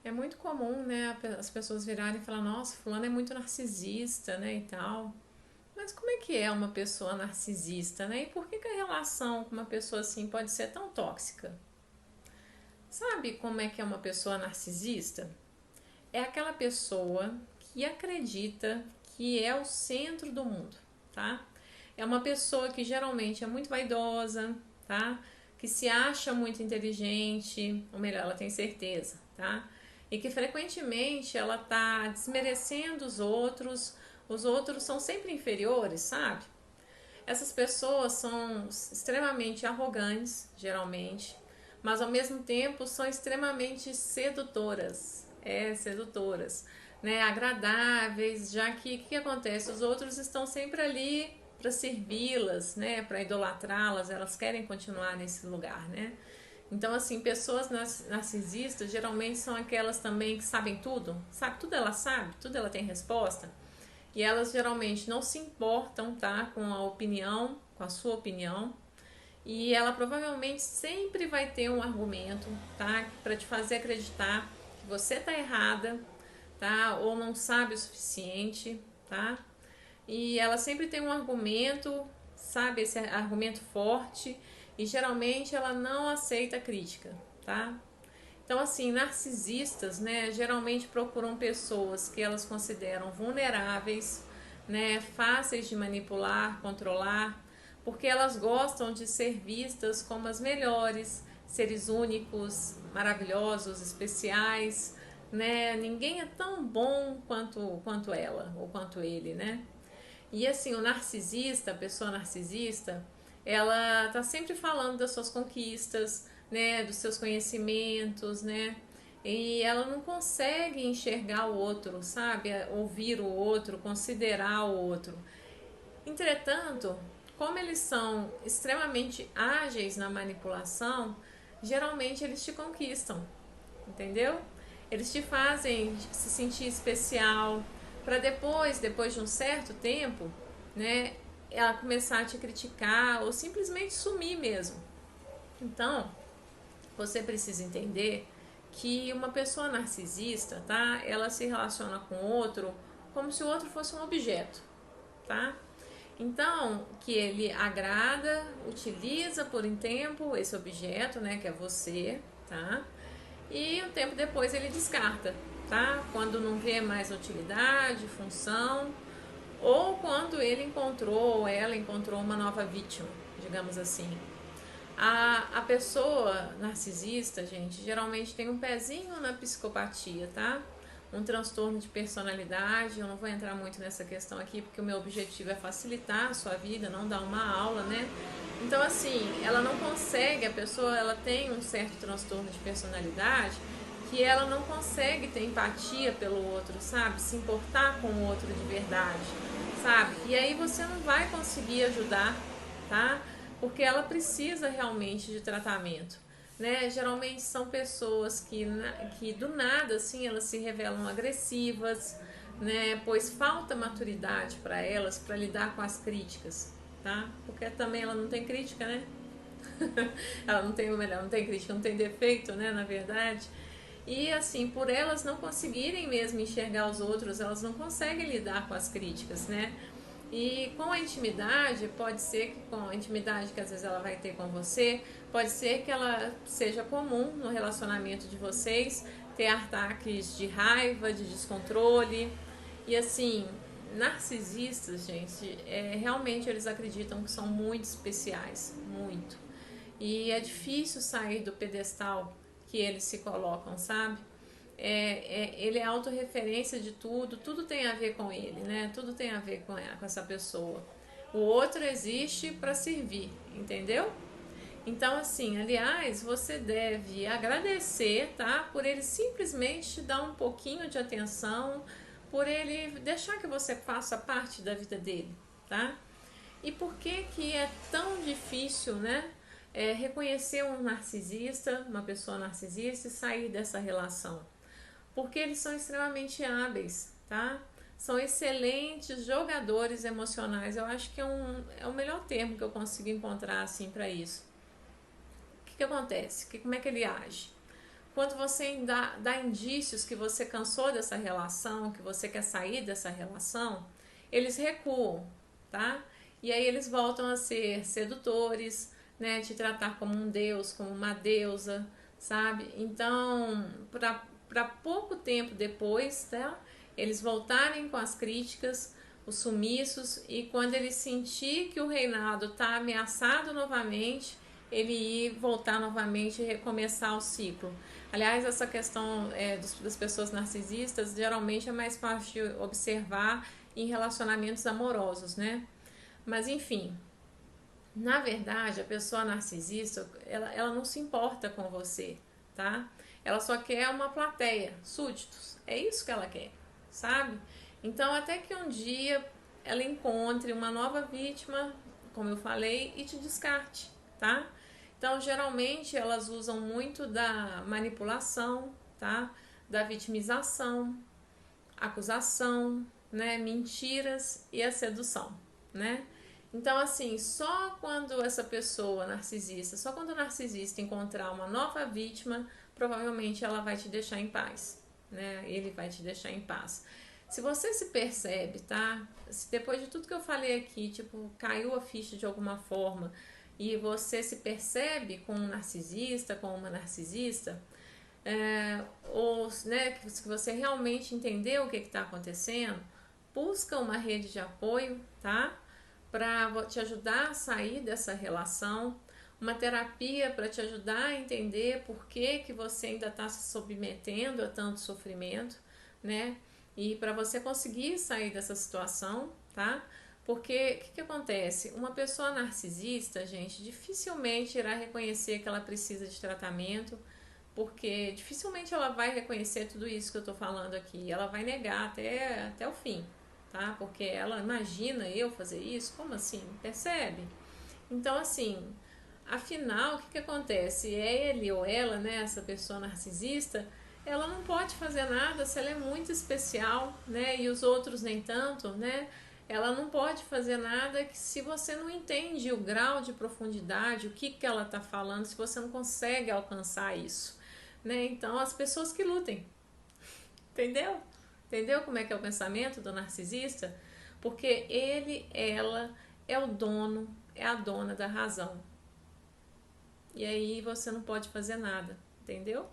É muito comum, né, as pessoas virarem e falar, nossa, fulano é muito narcisista, né, e tal. Mas como é que é uma pessoa narcisista, né? E por que a relação com uma pessoa assim pode ser tão tóxica? Sabe como é que é uma pessoa narcisista? É aquela pessoa que acredita que é o centro do mundo, tá? É uma pessoa que geralmente é muito vaidosa, tá? Que se acha muito inteligente, ou melhor, ela tem certeza, tá? E que frequentemente ela tá desmerecendo os outros são sempre inferiores, sabe? Essas pessoas são extremamente arrogantes, geralmente, mas ao mesmo tempo são extremamente sedutoras. Sedutoras, né? Agradáveis, já que o que acontece? Os outros estão sempre ali para servi-las, né? Para idolatrá-las, elas querem continuar nesse lugar, né? Então, assim, pessoas narcisistas geralmente são aquelas também que sabem tudo, sabe, tudo ela tem resposta. E elas geralmente não se importam, tá, com a opinião, com a sua opinião. E ela provavelmente sempre vai ter um argumento, tá, para te fazer acreditar que você tá errada, tá, ou não sabe o suficiente, tá? E ela sempre tem um argumento, sabe, esse argumento forte, e geralmente ela não aceita crítica, tá? Então, assim, narcisistas, né, geralmente procuram pessoas que elas consideram vulneráveis, né, fáceis de manipular, controlar, porque elas gostam de ser vistas como as melhores, seres únicos, maravilhosos, especiais, né? Ninguém é tão bom quanto ela ou quanto ele, né? E assim, o narcisista, a pessoa narcisista, ela tá sempre falando das suas conquistas, né, dos seus conhecimentos, né? E ela não consegue enxergar o outro, sabe? Ouvir o outro, considerar o outro. Entretanto, como eles são extremamente ágeis na manipulação, geralmente eles te conquistam, entendeu? Eles te fazem se sentir especial, para depois de um certo tempo, né, ela começar a te criticar ou simplesmente sumir mesmo. Então, você precisa entender que uma pessoa narcisista, tá? Ela se relaciona com o outro como se o outro fosse um objeto, tá? Então, que ele agrada, utiliza por um tempo esse objeto, né, que é você, tá? E um tempo depois ele descarta, tá? Quando não vê mais utilidade, função, ou quando ele encontrou ou ela encontrou uma nova vítima, digamos assim. A pessoa narcisista, gente, geralmente tem um pezinho na psicopatia, tá? Um transtorno de personalidade. Eu não vou entrar muito nessa questão aqui, porque o meu objetivo é facilitar a sua vida, não dar uma aula, né? Então, assim, ela não consegue, a pessoa ela tem um certo transtorno de personalidade que ela não consegue ter empatia pelo outro, sabe? Se importar com o outro de verdade, sabe? E aí você não vai conseguir ajudar, tá? Porque ela precisa realmente de tratamento, né? Geralmente são pessoas que do nada, assim, elas se revelam agressivas, né? Pois falta maturidade para elas para lidar com as críticas, tá? Porque também ela não tem crítica, né? Ela não tem o melhor, não tem crítica, não tem defeito, né? Na verdade. E assim, por elas não conseguirem mesmo enxergar os outros, elas não conseguem lidar com as críticas, né? E com a intimidade, pode ser que com a intimidade que às vezes ela vai ter com você, pode ser que ela seja comum no relacionamento de vocês, ter ataques de raiva, de descontrole. E assim, narcisistas, gente, realmente eles acreditam que são muito especiais, muito. E é difícil sair do pedestal que eles se colocam, sabe? Ele é autorreferência de tudo, tudo tem a ver com ele, né? Tudo tem a ver com essa pessoa. O outro existe para servir, entendeu? Então, assim, aliás, você deve agradecer, tá? Por ele simplesmente te dar um pouquinho de atenção, por ele deixar que você faça parte da vida dele, tá? E por que que é tão difícil, né? Reconhecer um narcisista, uma pessoa narcisista e sair dessa relação? Porque eles são extremamente hábeis, tá? São excelentes jogadores emocionais. Eu acho que é o melhor termo que eu consigo encontrar assim para isso. O que acontece? Como é que ele age? quando você dá indícios que você cansou dessa relação, que você quer sair dessa relação, eles recuam, tá? E aí eles voltam a ser sedutores, né? Te tratar como um deus, como uma deusa, sabe? Então, para pouco tempo depois, tá? Eles voltarem com as críticas, os sumiços, e quando ele sentir que o reinado está ameaçado novamente, ele ir voltar novamente e recomeçar o ciclo. Aliás, essa questão das pessoas narcisistas geralmente é mais fácil de observar em relacionamentos amorosos, né? Mas enfim, na verdade, a pessoa narcisista, ela não se importa com você, tá? Ela só quer uma plateia, súditos. É isso que ela quer, sabe? Então, até que um dia ela encontre uma nova vítima, como eu falei, e te descarte, tá? Então, geralmente, elas usam muito da manipulação, tá? Da vitimização, acusação, né? Mentiras e a sedução, né? Então, assim, só quando essa pessoa narcisista, só quando o narcisista encontrar uma nova vítima, provavelmente ela vai te deixar em paz, né? Ele vai te deixar em paz. Se você se percebe, tá? Se depois de tudo que eu falei aqui, tipo, caiu a ficha de alguma forma e você se percebe como um narcisista, como uma narcisista, ou né, que você realmente entendeu o que está acontecendo, busca uma rede de apoio, tá? Para te ajudar a sair dessa relação, uma terapia para te ajudar a entender por que você ainda está se submetendo a tanto sofrimento, né? E para você conseguir sair dessa situação, tá? Porque o que acontece? Uma pessoa narcisista, gente, dificilmente irá reconhecer que ela precisa de tratamento, porque dificilmente ela vai reconhecer tudo isso que eu tô falando aqui. Ela vai negar até o fim, tá? Porque ela imagina eu fazer isso? Como assim? Percebe? Então, assim, afinal, o que acontece? É ele ou ela, né, essa pessoa narcisista, ela não pode fazer nada se ela é muito especial, né, e os outros nem tanto, né? Ela não pode fazer nada que se você não entende o grau de profundidade, o que ela está falando, se você não consegue alcançar isso, né? Então, as pessoas que lutem, entendeu? Entendeu como é que é o pensamento do narcisista? Porque ele, ela é o dono, é a dona da razão. E aí você não pode fazer nada, entendeu?